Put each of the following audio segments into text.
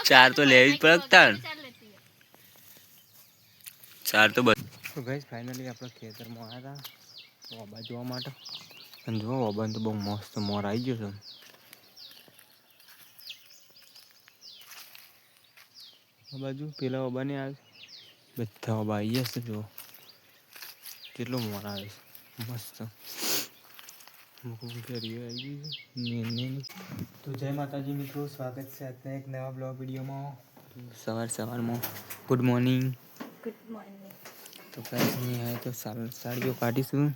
चार तो ले ही पड़ता चार तो बस तो गाइस फाइनली આપણે ખેતરમાં આવ્યા હતા ઓબા જોવા માટે અને જો ઓબાને તો બહુ મસ્ત મોર આવી ગયો છે આ બાજુ પેલા ઓબાને આવે બધા ઓબા આવી ગયા છે જો કેટલો મોર આવે છે મસ્ત तो जय माता जी मित्रों स्वागत है अपने एक नवा ब्लॉग वीडियो में सवार में गुड मॉर्निंग तो गाइस नहीं है तो साड़ियों काटीशूँ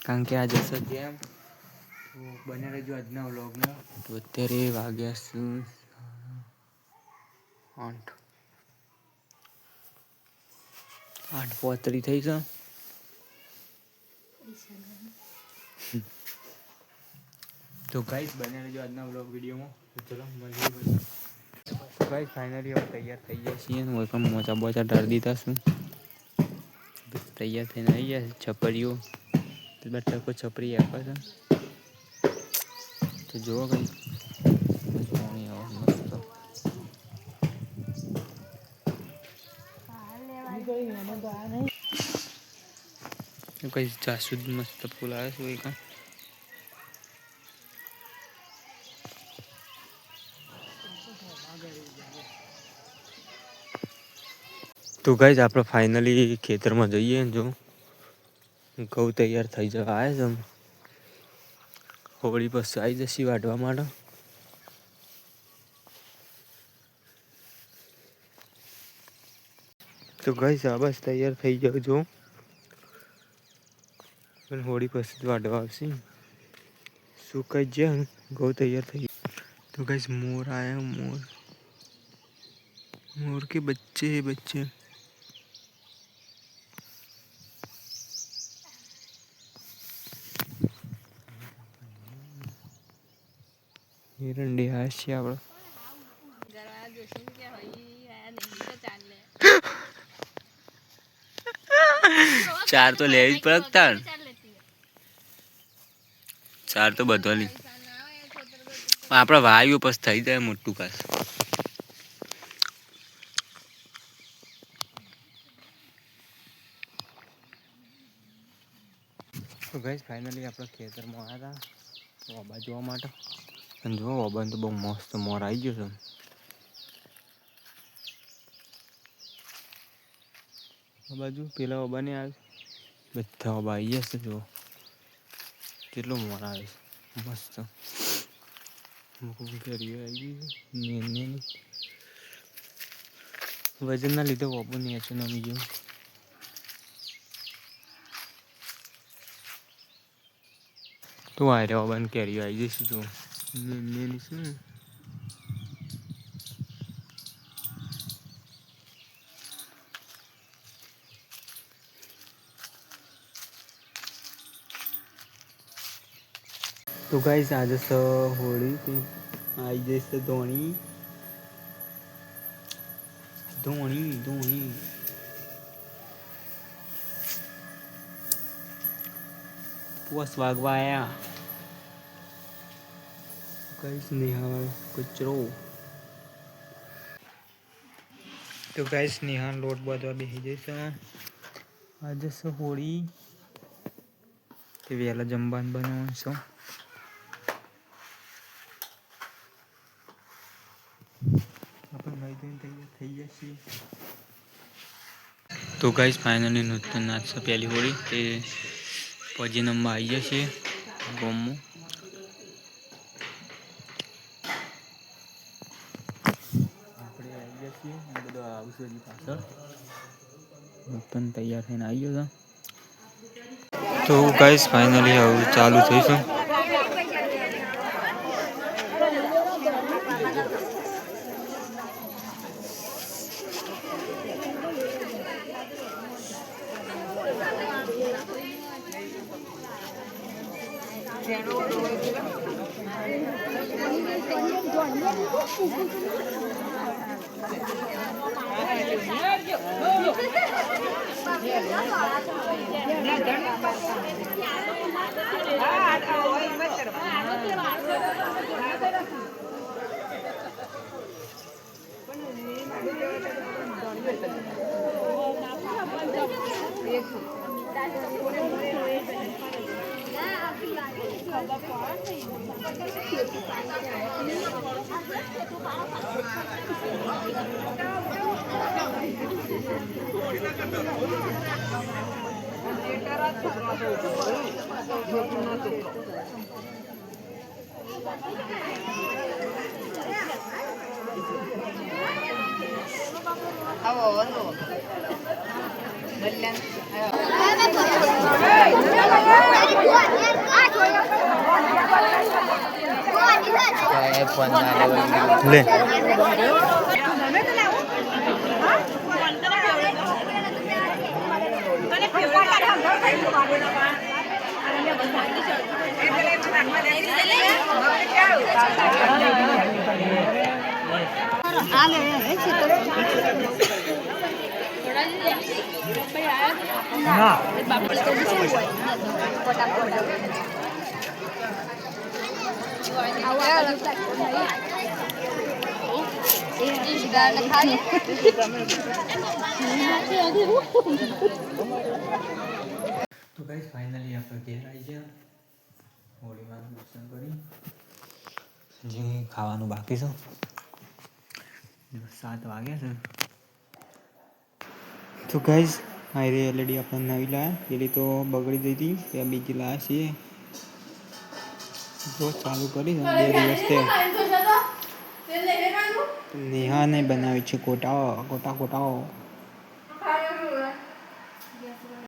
कारण के आज असर जेम तो बने रहो आज ना व्लॉग में तो अत्यारे वाग्या शू 8:35 થઈ છે तो गाइस बने रहो आज ना व्लॉग वीडियो में तो चलो મળીએ तो गाइस फाइनली हम तैयार થઈ ગયા છીએ હું પણ મોચા બોચા ડાળ દીધા છું तैयार થઈને આવી ગયા છપરીઓ તો બધા કોઈ છપરી આપે છે तो જો ભાઈ પાણી આવે મસ્ત કઈ જાસૂદ મસ્ત ફૂલ આવે છે એક तो गाइस આપણે ફાઇનલી ખેતરમાં જઈએ જો ઘઉં તૈયાર થઈ જવા આવે છે હોળી પર આવી જશે વાટવા માટે तो गाइस આ બસ તૈયાર થઈ જાવ જો પણ હોળી પછી વાટવા આવશે સુકાઈ જાય ઘઉં તૈયાર થઈ तो गाइस मोर आया मोर के बच्चे हिरंडी आहे श्यावळ चार तो ले ही पड़ता चार तो बदली આપણા વાયુ પસ થઈ જાય મોટું કાસ તો ગાઈસ ફાઇનલી આપણે ખેતરમાં આવ્યા હતા ઓબા જોવા માટે અને જો ઓબાને તો બહુ મસ્ત મોર આવી ગયો છે આ બાજુ પેલા ઓબાને આવે બધા ઓબા આવી ગયા છે જો કેટલો મોર આવે છે મસ્ત वजन ना लीधे वो नहीं अच्छे नमी गयो तो आ रहा बन कैरी आई जैसे तो तो गाइस आज होली थी आई जैसे धोनी पुआ वागवा आया गाइस निहाल कचरो तो गाइस निहाल लोट बांधवा बेही जैसे आज होली ते वेला जमवान बनावવાનું છે तो गाइस फाइनली नूतन नाच से पहली होली ते पजी नंबर आई जैसे गोमो नूतन तैयार થઈને આવી ગયો तो गाइस फाइनली હવે ચાલુ થઈશું ले तो गाइस फाइनली આપણે ઘેર આવી ગયા હોળીમાં દર્શન કરી જે ખાવાનું બાકી છે 7 વાગ્યા છે તો ગાઈસ આ એલઈડી આપણે નવી લાયા પેલી તો બગડી ગઈ હતી ત્યાં બીજી લાયા છીએ જો ચાલુ કરી 2 દિવસ થયા નેહાને બનાવી છે કોટા